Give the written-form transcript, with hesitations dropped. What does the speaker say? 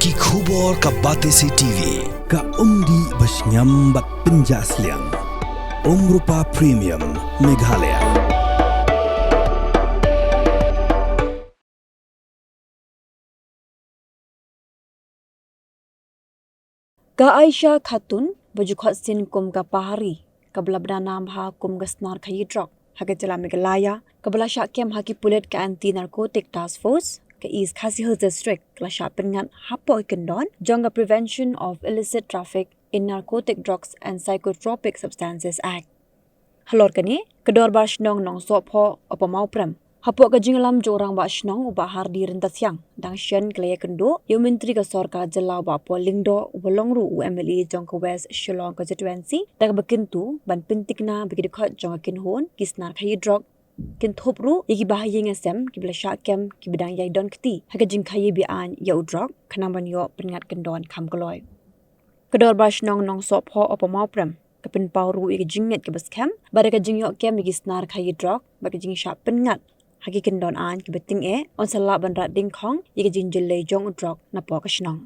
Ki khubor ka Batesi TV ka umdi basnyam bat penjaslian Rupa Premium Meghalaya. Ka Aisyah Khatun bajukhat sin kum ka Pahari kabla bernama ha kum ka Snar Khaïi Drok haga jala Meghalaya kabla syakem haki pulit ka anti narcotic task force ke East Khaïi Hills District kala syapen ngat hapo ikendon jonga Prevention of Illicit Traffic in Narcotic Drugs and Psychotropic Substances Act. Halor kani kedor bashnong nong sopho opa Mawprem hapo ka jinglam jorang bashnong uba hardi rentasyang dang syen klaya kendo yo menteri ka sorka jela ba po lingdo ubalongru UMLE jongka West Shillong constituency dak bekintu ban pintikna bagi dekat jonga kinhon kisnar Khaïi Drok kin thopru yagi bahaya ngasem ki bla syakem ki bidang yai don kti haga jing Khaïi bian ya Drok kanaman yo peringat kendon kam koloi kedor bashnong nong sopho opa Mawprem kapin pauru yagi jinget ke baskem bada ka jing yo kem yagi Snar Khaïi Drok bagi jing syak pengat haki kendon an ki beting on salak ban rat ding khong yagi jing jelle jong Drok na po ka shnong